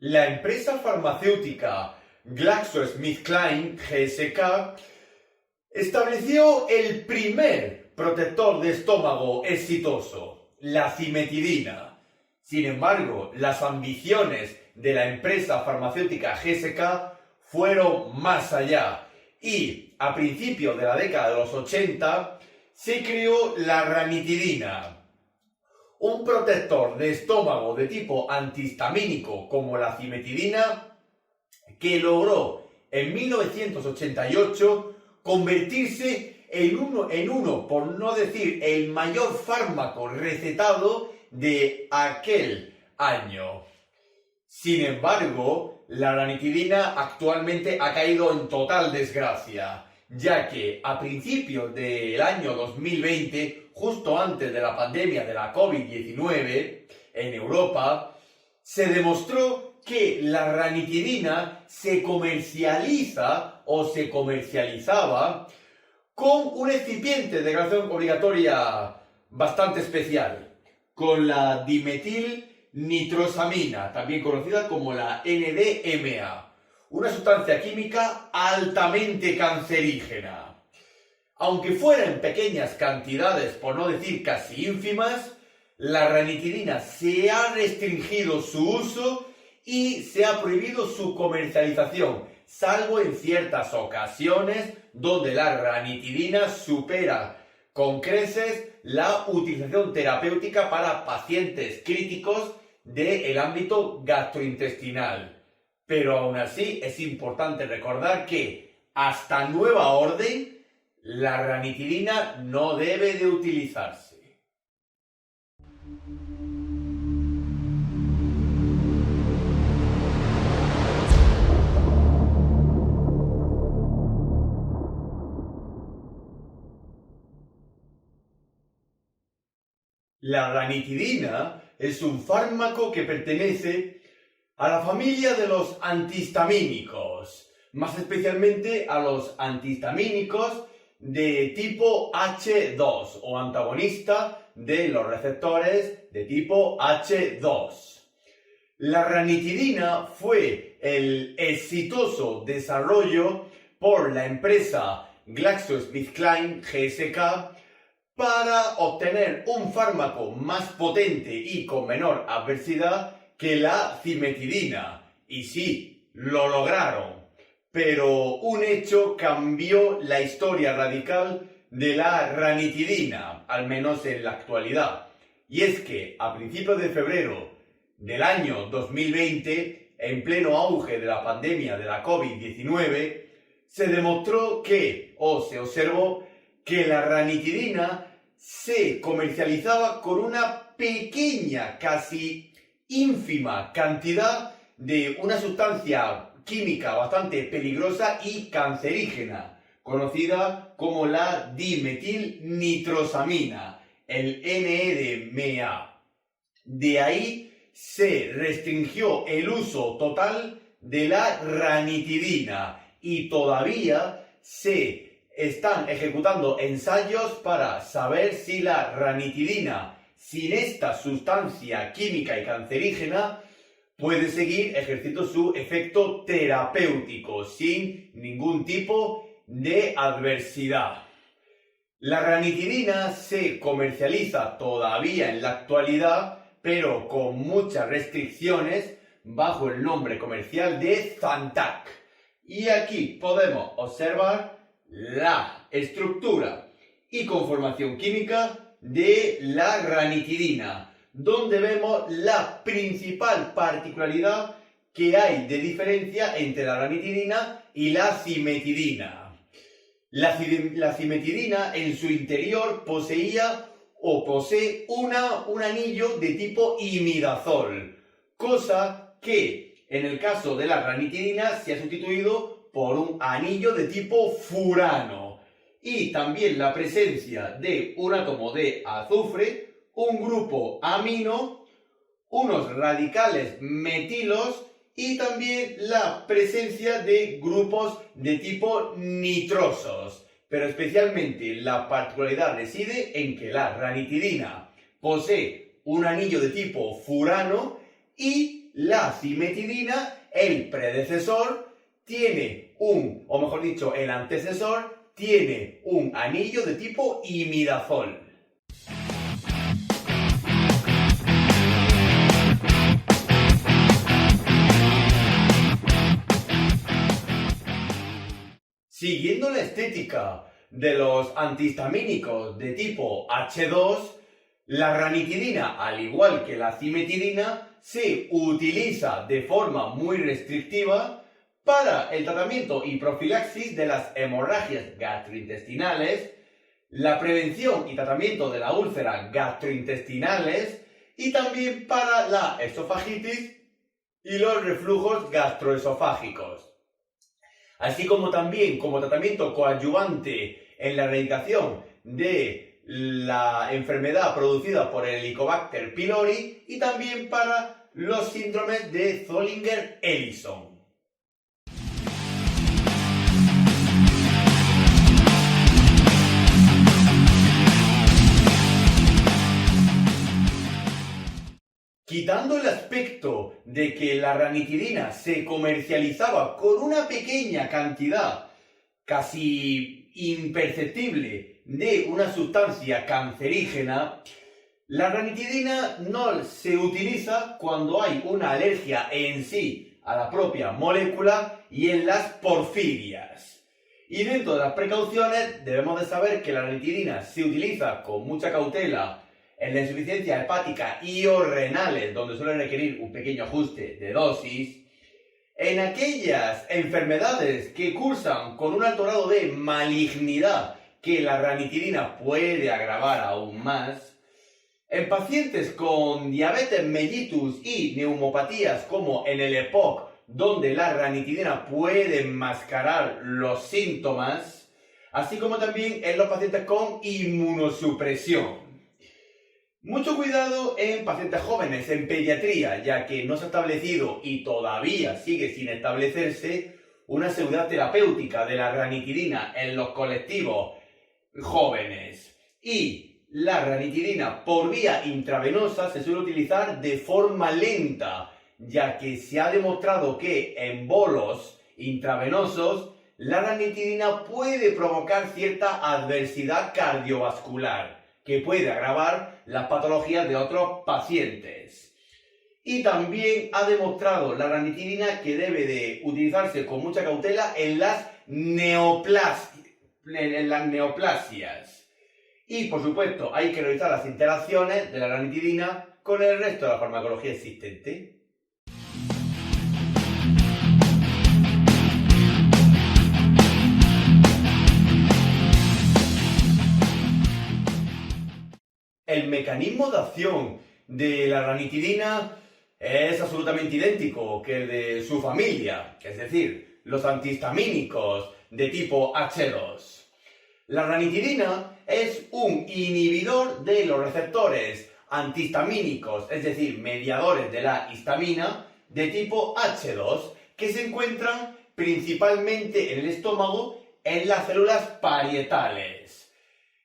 La empresa farmacéutica GlaxoSmithKline, GSK, estableció el primer protector de estómago exitoso, la cimetidina. Sin embargo, las ambiciones de la empresa farmacéutica GSK fueron más allá y a principios de la década de los 80 se creó la ranitidina, un protector de estómago de tipo antihistamínico como la cimetidina, que logró en 1988 convertirse en uno, por no decir el mayor fármaco recetado de aquel año. Sin embargo, la ranitidina actualmente ha caído en total desgracia, ya que a principios del año 2020, justo antes de la pandemia de la COVID-19 en Europa, se demostró que la ranitidina se comercializa o se comercializaba con un excipiente de declaración obligatoria bastante especial, con la dimetilnitrosamina, también conocida como la NDMA, una sustancia química altamente cancerígena. Aunque fuera en pequeñas cantidades, por no decir casi ínfimas, la ranitidina se ha restringido su uso y se ha prohibido su comercialización, salvo en ciertas ocasiones donde la ranitidina supera con creces la utilización terapéutica para pacientes críticos del ámbito gastrointestinal. Pero aún así es importante recordar que hasta nueva orden la ranitidina no debe de utilizarse. La ranitidina es un fármaco que pertenece a la familia de los antihistamínicos, más especialmente a los antihistamínicos de tipo H2 o antagonista de los receptores de tipo H2. La ranitidina fue el exitoso desarrollo por la empresa GlaxoSmithKline, GSK, para obtener un fármaco más potente y con menor adversidad que la cimetidina. Y sí, lo lograron. Pero un hecho cambió la historia radical de la ranitidina, al menos en la actualidad. Y es que a principios de febrero del año 2020, en pleno auge de la pandemia de la COVID-19, se demostró se observó que la ranitidina se comercializaba con una pequeña, casi ínfima cantidad de una sustancia química bastante peligrosa y cancerígena, conocida como la dimetilnitrosamina, el NDMA. De ahí se restringió el uso total de la ranitidina y todavía se están ejecutando ensayos para saber si la ranitidina, sin esta sustancia química y cancerígena, puede seguir ejerciendo su efecto terapéutico sin ningún tipo de adversidad. La ranitidina se comercializa todavía en la actualidad, pero con muchas restricciones, bajo el nombre comercial de Zantac. Y aquí podemos observar la estructura y conformación química de la ranitidina, donde vemos la principal particularidad que hay de diferencia entre la ranitidina y la cimetidina. La cimetidina en su interior posee un anillo de tipo imidazol, cosa que en el caso de la ranitidina se ha sustituido por un anillo de tipo furano, y también la presencia de un átomo de azufre, un grupo amino, unos radicales metilos y también la presencia de grupos de tipo nitrosos. Pero especialmente la particularidad reside en que la ranitidina posee un anillo de tipo furano y la cimetidina, el predecesor, tiene o mejor dicho, el antecesor, tiene un anillo de tipo imidazol. Siguiendo la estética de los antihistamínicos de tipo H2, la ranitidina, al igual que la cimetidina, se utiliza de forma muy restrictiva para el tratamiento y profilaxis de las hemorragias gastrointestinales, la prevención y tratamiento de la úlcera gastrointestinales y también para la esofagitis y los reflujos gastroesofágicos. Así como también como tratamiento coadyuvante en la erradicación de la enfermedad producida por el Helicobacter pylori y también para los síndromes de Zollinger-Ellison. Quitando el aspecto de que la ranitidina se comercializaba con una pequeña cantidad, casi imperceptible, de una sustancia cancerígena, la ranitidina no se utiliza cuando hay una alergia en sí a la propia molécula y en las porfirias. Y dentro de las precauciones debemos de saber que la ranitidina se utiliza con mucha cautela en la insuficiencia hepática y o renales, donde suele requerir un pequeño ajuste de dosis, en aquellas enfermedades que cursan con un alto grado de malignidad que la ranitidina puede agravar aún más, en pacientes con diabetes mellitus y neumopatías como en el EPOC, donde la ranitidina puede enmascarar los síntomas, así como también en los pacientes con inmunosupresión. Mucho cuidado en pacientes jóvenes, en pediatría, ya que no se ha establecido y todavía sigue sin establecerse una seguridad terapéutica de la ranitidina en los colectivos jóvenes. Y la ranitidina por vía intravenosa se suele utilizar de forma lenta, ya que se ha demostrado que en bolos intravenosos la ranitidina puede provocar cierta adversidad cardiovascular, que puede agravar las patologías de otros pacientes. Y también ha demostrado la ranitidina que debe de utilizarse con mucha cautela en las neoplasias. Y por supuesto hay que revisar las interacciones de la ranitidina con el resto de la farmacología existente. El mecanismo de acción de la ranitidina es absolutamente idéntico que el de su familia, es decir, los antihistamínicos de tipo H2. La ranitidina es un inhibidor de los receptores antihistamínicos, es decir, mediadores de la histamina de tipo H2, que se encuentran principalmente en el estómago en las células parietales.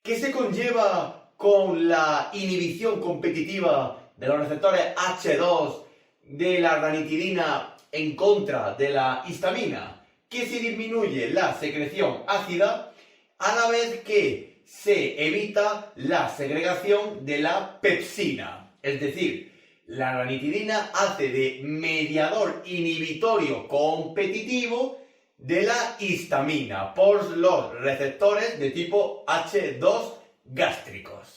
¿Qué se conlleva con la inhibición competitiva de los receptores H2 de la ranitidina en contra de la histamina? Que se disminuye la secreción ácida a la vez que se evita la segregación de la pepsina. Es decir, la ranitidina hace de mediador inhibitorio competitivo de la histamina por los receptores de tipo H2 gástricos.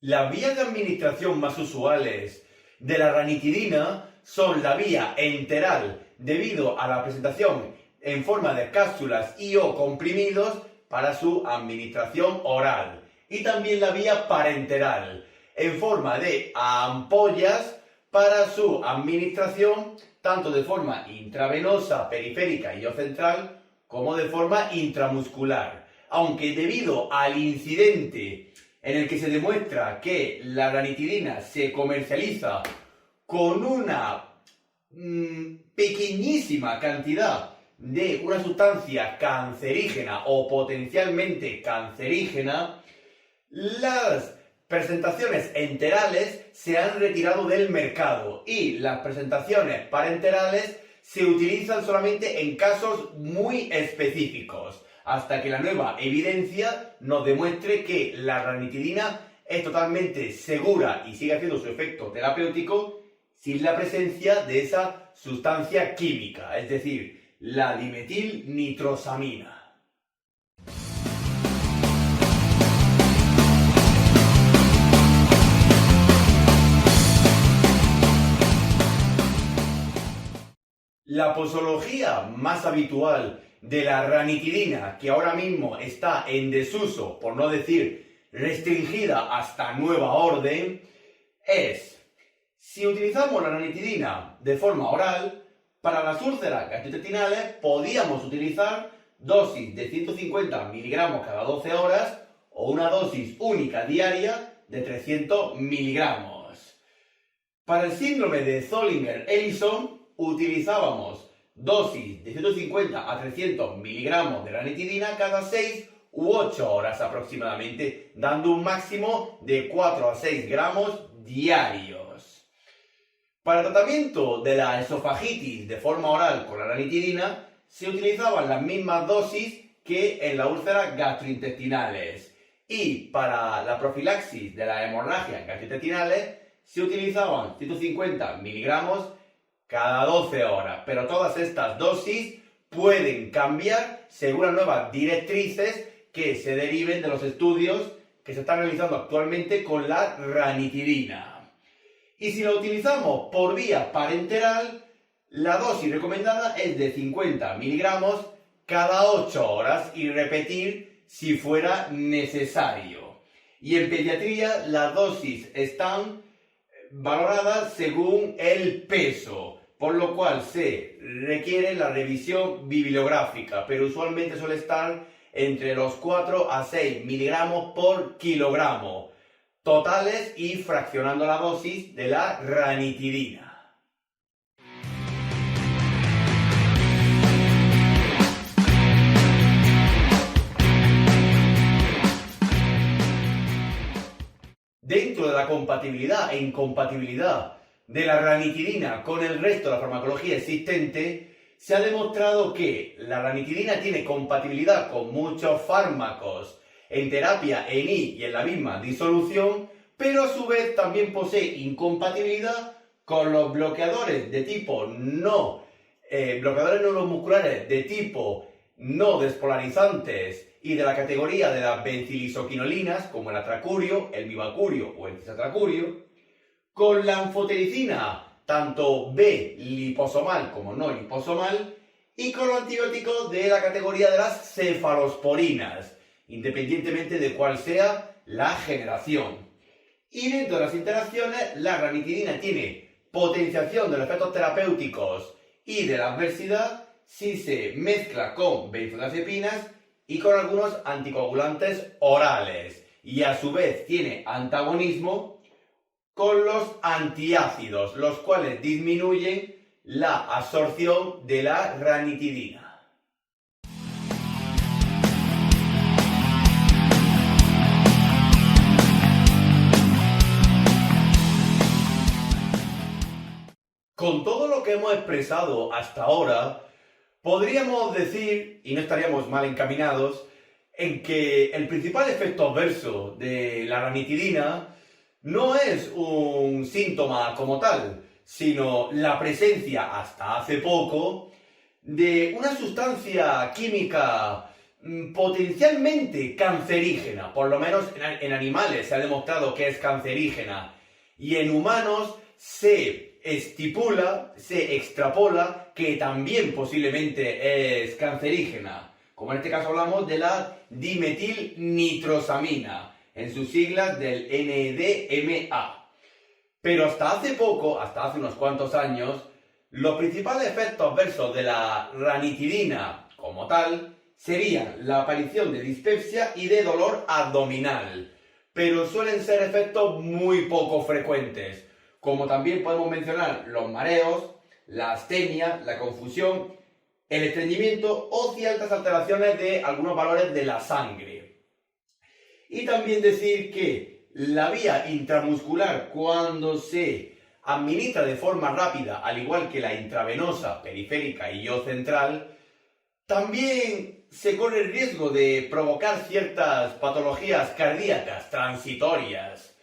Las vías de administración más usuales de la ranitidina son la vía enteral, debido a la presentación en forma de cápsulas y o comprimidos para su administración oral, y también la vía parenteral, en forma de ampollas para su administración tanto de forma intravenosa, periférica y o central, como de forma intramuscular. Aunque debido al incidente en el que se demuestra que la ranitidina se comercializa con una pequeñísima cantidad de una sustancia cancerígena o potencialmente cancerígena, las presentaciones enterales se han retirado del mercado y las presentaciones parenterales se utilizan solamente en casos muy específicos, hasta que la nueva evidencia nos demuestre que la ranitidina es totalmente segura y sigue haciendo su efecto terapéutico sin la presencia de esa sustancia química, es decir, la dimetilnitrosamina. La posología más habitual de la ranitidina, que ahora mismo está en desuso, por no decir restringida hasta nueva orden, es: si utilizamos la ranitidina de forma oral, para las úlceras gastrointestinales podíamos utilizar dosis de 150 miligramos cada 12 horas o una dosis única diaria de 300 miligramos. Para el síndrome de Zollinger-Ellison utilizábamos dosis de 150 a 300 miligramos de ranitidina cada 6 u 8 horas aproximadamente, dando un máximo de 4 a 6 gramos diarios. Para el tratamiento de la esofagitis de forma oral con la ranitidina se utilizaban las mismas dosis que en las úlceras gastrointestinales, y para la profilaxis de las hemorragias gastrointestinales se utilizaban 150 miligramos cada 12 horas, pero todas estas dosis pueden cambiar según las nuevas directrices que se deriven de los estudios que se están realizando actualmente con la ranitidina. Y si la utilizamos por vía parenteral, la dosis recomendada es de 50 miligramos cada 8 horas y repetir si fuera necesario. Y en pediatría las dosis están valoradas según el peso, por lo cual se requiere la revisión bibliográfica, pero usualmente suele estar entre los 4 a 6 miligramos por kilogramo totales y fraccionando la dosis de la ranitidina. Dentro de la compatibilidad e incompatibilidad de la ranitidina con el resto de la farmacología existente, se ha demostrado que la ranitidina tiene compatibilidad con muchos fármacos en terapia en I y en la misma disolución, pero a su vez también posee incompatibilidad con los bloqueadores de tipo bloqueadores neuromusculares de tipo no despolarizantes y de la categoría de las bencilisoquinolinas, como el atracurio, el vivacurio o el cisatracurio, con la anfotericina, tanto B liposomal como no liposomal, y con los antibióticos de la categoría de las cefalosporinas, independientemente de cuál sea la generación. Y dentro de las interacciones, la ranitidina tiene potenciación de los efectos terapéuticos y de la adversidad si se mezcla con benzodiazepinas y con algunos anticoagulantes orales, y a su vez tiene antagonismo con los antiácidos, los cuales disminuyen la absorción de la ranitidina. Con todo lo que hemos expresado hasta ahora, podríamos decir, y no estaríamos mal encaminados, en que el principal efecto adverso de la ranitidina no es un síntoma como tal, sino la presencia hasta hace poco de una sustancia química potencialmente cancerígena. Por lo menos en animales se ha demostrado que es cancerígena, y en humanos se extrapola que también posiblemente es cancerígena, como en este caso hablamos de la dimetilnitrosamina, en sus siglas del NDMA. Pero hasta hace poco, hasta hace unos cuantos años, los principales efectos adversos de la ranitidina como tal serían la aparición de dispepsia y de dolor abdominal, pero suelen ser efectos muy poco frecuentes, como también podemos mencionar los mareos, la astenia, la confusión el estreñimiento o ciertas alteraciones de algunos valores de la sangre. Y también decir que la vía intramuscular, cuando se administra de forma rápida, al igual que la intravenosa, periférica y o central, también se corre el riesgo de provocar ciertas patologías cardíacas transitorias.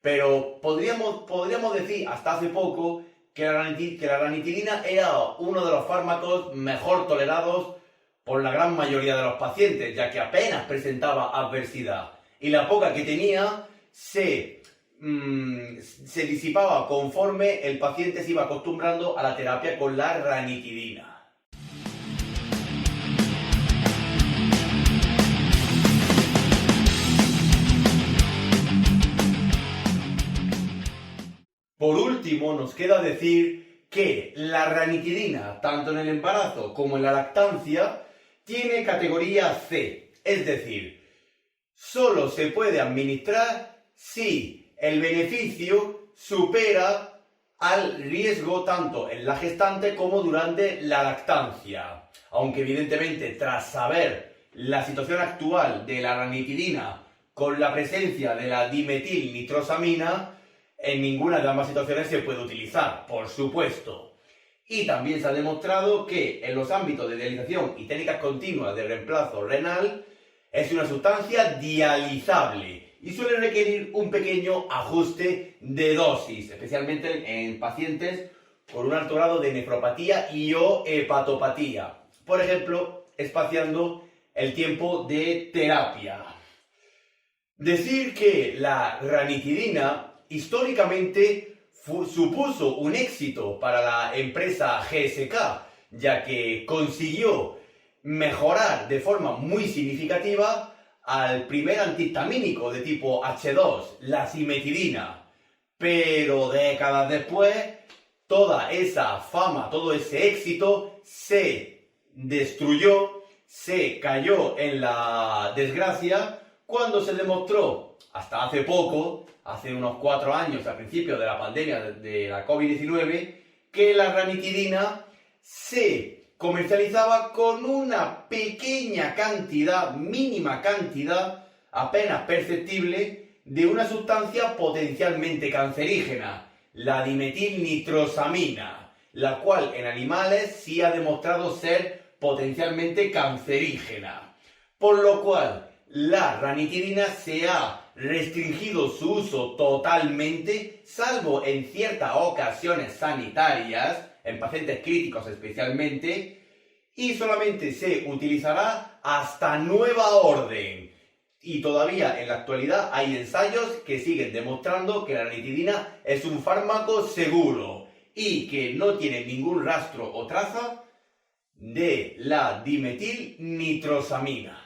Pero podríamos decir hasta hace poco que la ranitidina era uno de los fármacos mejor tolerados por la gran mayoría de los pacientes, ya que apenas presentaba adversidad. Y la poca que tenía se disipaba conforme el paciente se iba acostumbrando a la terapia con la ranitidina. Por último, nos queda decir que la ranitidina, tanto en el embarazo como en la lactancia, tiene categoría C, es decir, solo se puede administrar si el beneficio supera al riesgo tanto en la gestante como durante la lactancia. Aunque evidentemente tras saber la situación actual de la ranitidina con la presencia de la dimetilnitrosamina, en ninguna de ambas situaciones se puede utilizar, por supuesto. Y también se ha demostrado que en los ámbitos de dialización y técnicas continuas de reemplazo renal es una sustancia dializable y suele requerir un pequeño ajuste de dosis, especialmente en pacientes con un alto grado de nefropatía y o hepatopatía. Por ejemplo, espaciando el tiempo de terapia. Decir que la ranitidina históricamente supuso un éxito para la empresa GSK, ya que consiguió mejorar de forma muy significativa al primer antihistamínico de tipo H2, la cimetidina. Pero décadas después, toda esa fama, todo ese éxito se destruyó, se cayó en la desgracia cuando se demostró, hasta hace poco, hace unos 4 años, al principio de la pandemia de la COVID-19, que la ranitidina se comercializaba con una pequeña cantidad, mínima cantidad, apenas perceptible, de una sustancia potencialmente cancerígena, la dimetilnitrosamina, la cual en animales sí ha demostrado ser potencialmente cancerígena. Por lo cual, la ranitidina se ha restringido su uso totalmente, salvo en ciertas ocasiones sanitarias, en pacientes críticos especialmente, y solamente se utilizará hasta nueva orden. Y todavía en la actualidad hay ensayos que siguen demostrando que la ranitidina es un fármaco seguro y que no tiene ningún rastro o traza de la dimetilnitrosamina.